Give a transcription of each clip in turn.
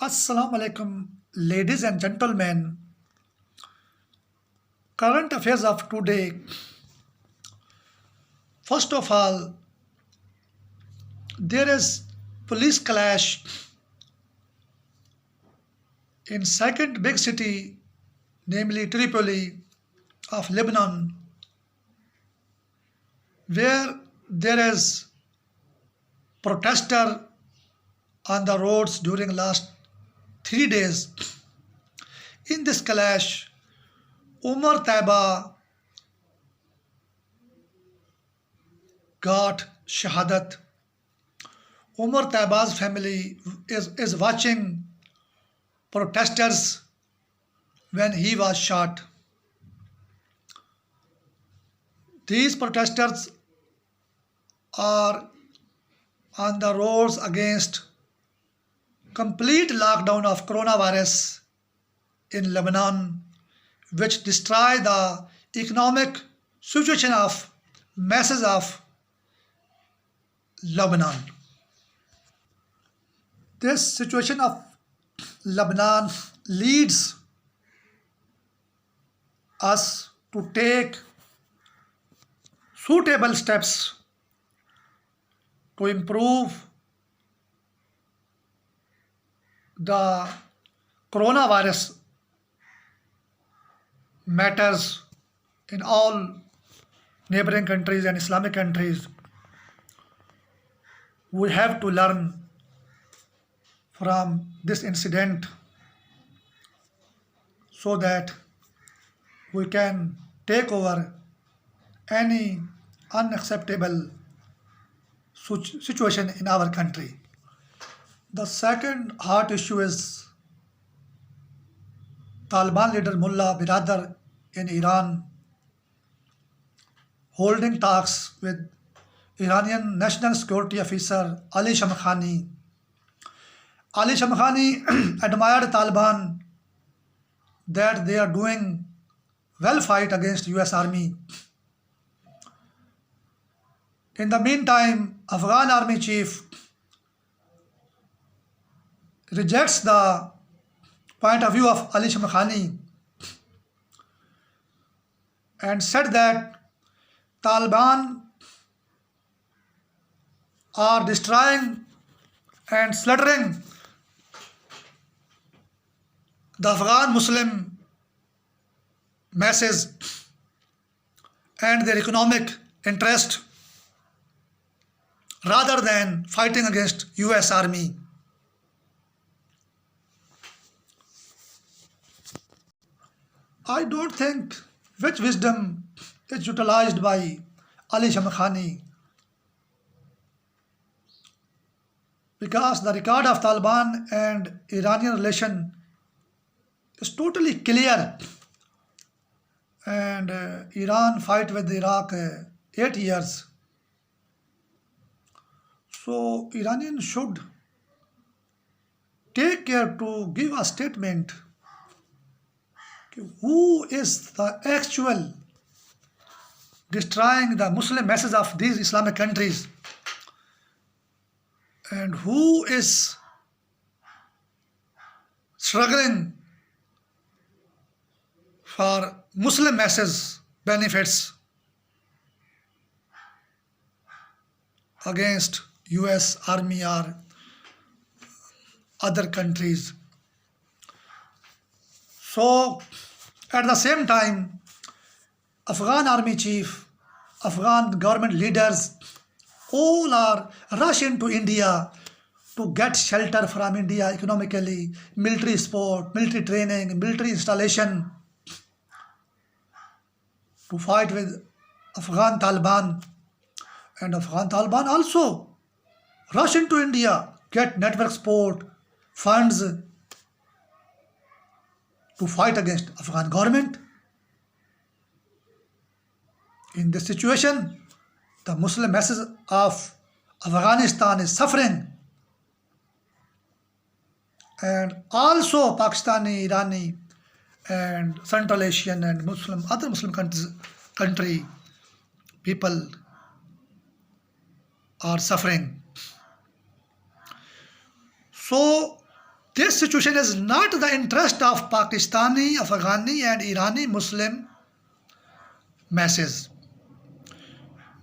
Assalamu alaikum, ladies and gentlemen. Current affairs of today. First of all, there is police clash in second big city, namely Tripoli of Lebanon, where there is protester on the roads during last 3 days. In this clash, Umar Taiba got shahadat. Umar Taiba's family is watching protesters when he was shot. These protesters are on the roads against complete lockdown of coronavirus in Lebanon, which destroy the economic situation of masses of Lebanon. This situation of Lebanon leads us to take suitable steps to improve the coronavirus matters in all neighboring countries and Islamic countries. We have to learn from this incident so that we can take over any unacceptable situation in our country. The second hot issue is Taliban leader Mullah Biradar in Iran holding talks with Iranian National Security Officer Ali Shamkhani. Ali Shamkhani admired Taliban that they are doing well fight against US Army. In the meantime, Afghan Army Chief rejects the point of view of Ali Shamkhani and said that Taliban are destroying and slaughtering the Afghan Muslim masses and their economic interest rather than fighting against US Army. I don't think which wisdom is utilized by Ali Shamkhani, because the record of Taliban and Iranian relation is totally clear, and Iran fight with Iraq 8 years. So Iranian should take care to give a statement who is the actual destroying the Muslim masses of these Islamic countries and who is struggling for Muslim masses benefits against US Army or other countries. So at the same time, Afghan Army Chief, Afghan government leaders, all are rushing to India to get shelter from India economically, military support, military training, military installation to fight with Afghan Taliban. And Afghan Taliban also rush into India, get network support, funds to fight against Afghan government. In this situation, the Muslim masses of Afghanistan is suffering, and also Pakistani, Irani, and Central Asian and other Muslim country people are suffering. So This situation is not the interest of Pakistani, Afghani, and Irani Muslim masses.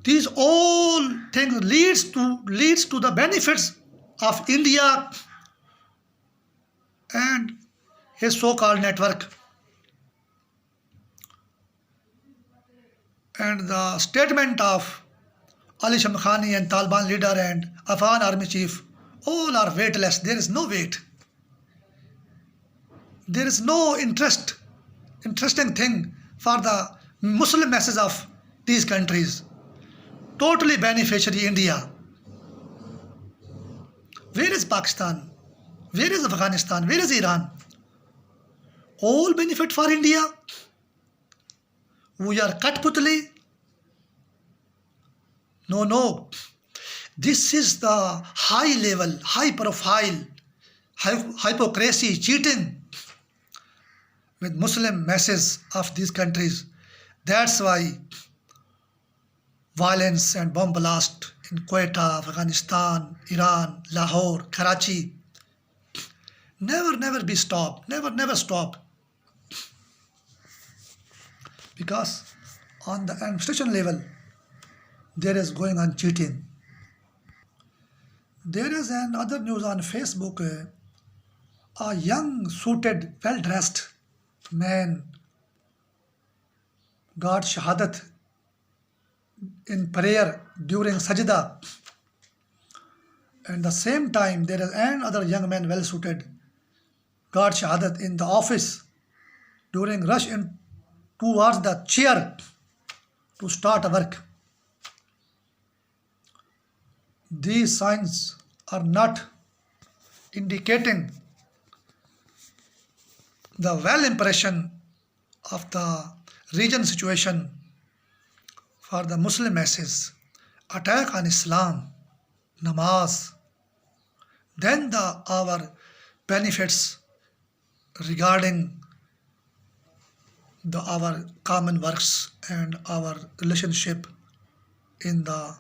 These all things leads to the benefits of India and his so-called network. And the statement of Ali Shamkhani and Taliban leader and Afghan army chief all are weightless. There is no weight. There is no interesting thing for the Muslim masses of these countries. Totally beneficiary India. Where is Pakistan? Where is Afghanistan? Where is Iran? All benefit for India. We are Katputli. No. This is the high level, high profile, hypocrisy, cheating with Muslim masses of these countries. That's why violence and bomb blast in Quetta, Afghanistan, Iran, Lahore, Karachi never be stopped. Never stop. Because on the administration level, there is going on cheating. There is another news on Facebook. A young, suited, well-dressed man got shahadat in prayer during sajda. And the same time, there is another young man, well-suited, got shahadat in the office during rush in towards the chair to start work. These signs are not indicating the well impression of the region situation for the Muslim masses. Attack on Islam, namaz, then our benefits regarding our common works and our relationship in the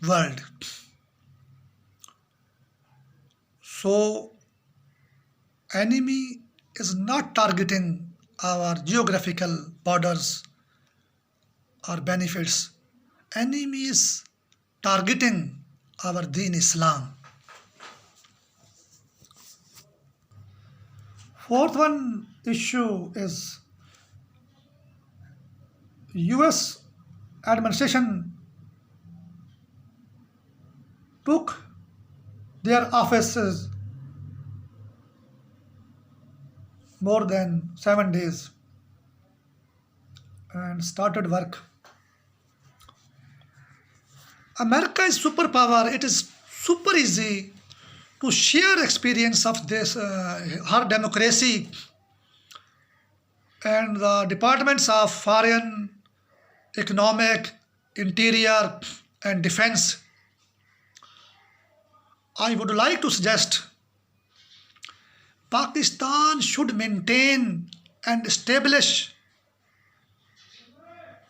world. So enemy is not targeting our geographical borders or benefits. Enemy is targeting our Deen Islam. Fourth one issue is US administration took their offices more than 7 days and started work. America is superpower. It is super easy to share experience of this her democracy, and the departments of foreign, economic, interior, and defense. I would like to suggest Pakistan should maintain and establish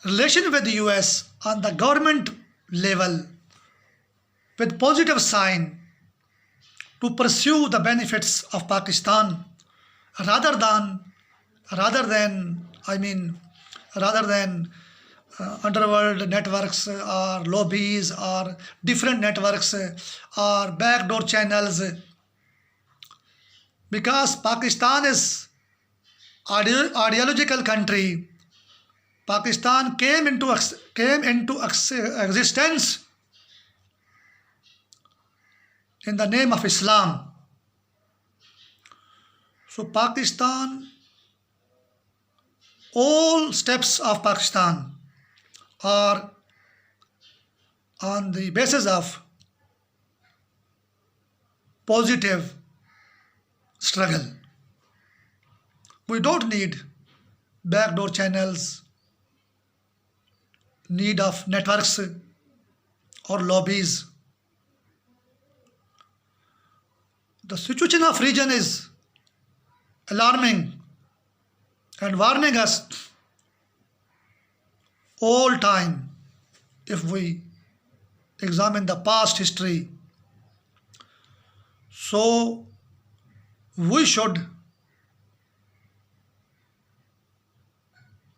relation with the US on the government level with positive sign to pursue the benefits of Pakistan rather than underworld networks or lobbies or different networks or backdoor channels, because Pakistan is ideological country. Pakistan came into existence in the name of Islam. So Pakistan, all steps of Pakistan are on the basis of positive struggle. We don't need backdoor channels, need of networks or lobbies. The situation of region is alarming and warning us all time. If we examine the past history, So we should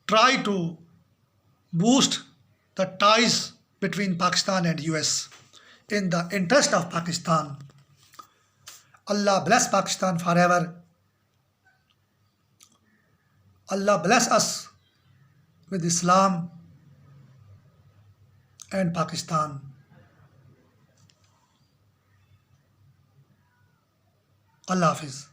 try to boost the ties between Pakistan and US in the interest of Pakistan. Allah bless Pakistan forever. Allah bless us with Islam and Pakistan. Allah Hafiz.